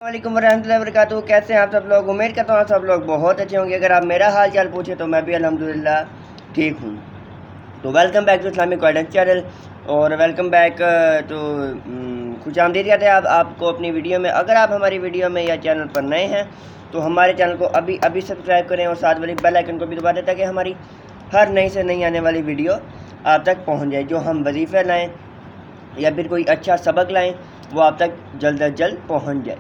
वालेकुम warahmatullahi wabarakatuh। कैसे हैं आप सब लोग? उम्मीद करता हूँ आप सब लोग बहुत अच्छे होंगे। अगर आप मेरा हाल चाल पूछे तो मैं भी अल्हम्दुलिल्लाह ठीक हूँ। तो welcome back to Islamic guidance channel और वेलकम बैक टू खुश आमदीद कहते हैं आपको अपनी वीडियो में। अगर आप हमारी वीडियो में या चैनल पर नए हैं तो हमारे चैनल को अभी सब्सक्राइब करें और साथ वाली बेल आइकन को भी दबा दें ताकि हमारी हर नई से नई आने वाली वीडियो आप तक पहुँच जाए। जो हम वजीफ़े लाएँ या फिर कोई अच्छा सबक लाएँ वो आप तक जल्द अज जल्द पहुँच जाए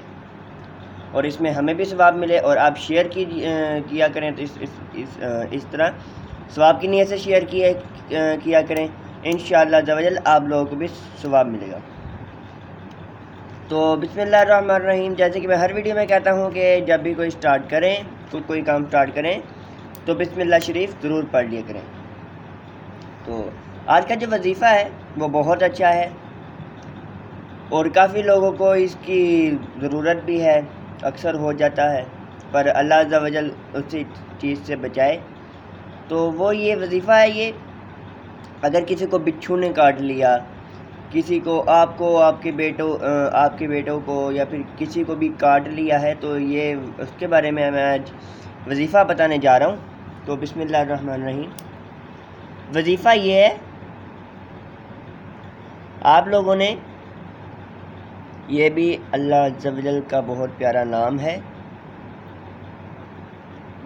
और इसमें हमें भी सवाब मिले। और आप शेयर किया करें तो इस तरह सवाब की नीयत से शेयर किया करें। इंशाअल्लाह अज़्ज़ा वजल आप लोगों को भी सवाब मिलेगा। तो बिस्मिल्लाहिर्रहमानिर्रहीम। जैसे कि मैं हर वीडियो में कहता हूँ कि जब भी कोई स्टार्ट करें कोई काम स्टार्ट करें तो बिस्मिल्लाह शरीफ ज़रूर पढ़ लिया करें। तो आज का जो वजीफ़ा है वो बहुत अच्छा है और काफ़ी लोगों को इसकी ज़रूरत भी है, अक्सर हो जाता है, पर अल्लाह अज़्ज़ा वजल उसी चीज़ से बचाए। तो वो ये वजीफ़ा है, ये अगर किसी को बिच्छू ने काट लिया, किसी को आपको आपके बेटों को या फिर किसी को भी काट लिया है तो ये उसके बारे में मैं आज वजीफ़ा बताने जा रहा हूँ। तो बिस्मिल्लाहिर्रहमानिर्रहीम। वजीफ़ा ये है, आप लोगों ने, ये भी अल्लाह अज़्ज़ा वजल का बहुत प्यारा नाम है,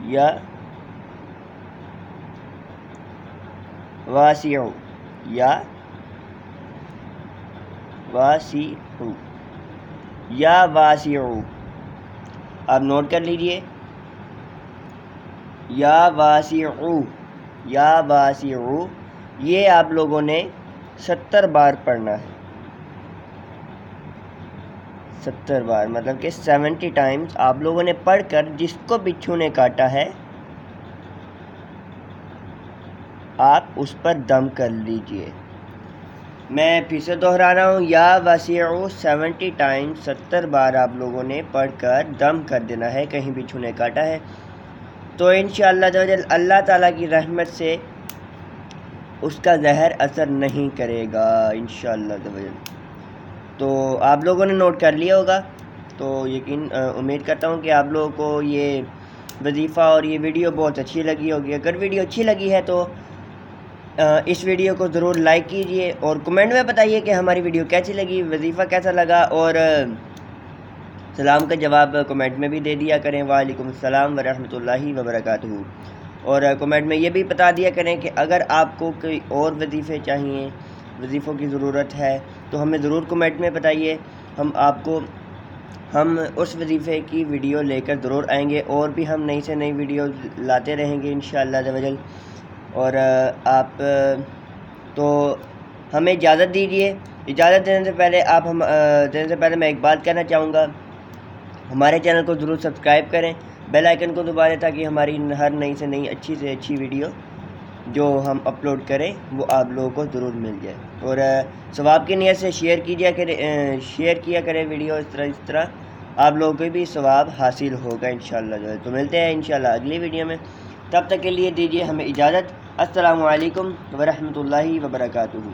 या वासिउ, या वासिउ, या वासिउ, आप नोट कर लीजिए। या वासिउ, या वासिउ, ये आप लोगों ने 70 बार पढ़ना है। 70 बार मतलब कि 70 टाइम्स आप लोगों ने पढ़कर जिसको बिच्छू ने काटा है आप उस पर दम कर लीजिए। मैं फिर से दोहरा रहा हूँ, या वसीउ 70 टाइम्स 70 बार आप लोगों ने पढ़कर दम कर देना है कहीं बिच्छू ने काटा है। तो इंशाअल्लाह अल्लाह ताला की रहमत से उसका जहर असर नहीं करेगा इंशाअल्लाह। तो आप लोगों ने नोट कर लिया होगा। तो यकीन उम्मीद करता हूँ कि आप लोगों को ये वजीफ़ा और ये वीडियो बहुत अच्छी लगी होगी। अगर वीडियो अच्छी लगी है तो इस वीडियो को ज़रूर लाइक कीजिए और कमेंट में बताइए कि हमारी वीडियो कैसी लगी, वजीफ़ा कैसा लगा। और सलाम का जवाब कमेंट में भी दे दिया करें, वालेकुम सलाम वरहमतुल्लाहि वबरकातुहू। और कमेंट में ये भी बता दिया करें कि अगर आपको कोई और वजीफ़े चाहिए, वजीफ़ों की ज़रूरत है तो हमें ज़रूर कमेंट में बताइए। हम उस वजीफ़े की वीडियो लेकर ज़रूर आएंगे और भी हम नई से नई वीडियो लाते रहेंगे इंशाअल्लाह अज़्ज़ा वजल। और आप तो हमें इजाज़त दीजिए। इजाज़त देने से पहले मैं एक बात कहना चाहूँगा, हमारे चैनल को ज़रूर सब्सक्राइब करें, बेल आइकन को दबा दें ताकि हमारी हर नई से नई अच्छी से अच्छी वीडियो जो हम अपलोड करें वो आप लोगों को ज़रूर मिल जाए। और सवाब की नीयत से शेयर किया करें वीडियो। इस तरह आप लोगों को भी सवाब हासिल होगा इंशाअल्लाह। तो मिलते हैं इंशाअल्लाह अगली वीडियो में, तब तक के लिए दीजिए हमें इजाज़त। अस्सलामु अलैकुम वरहमतुल्लाहि वबरकातुहू।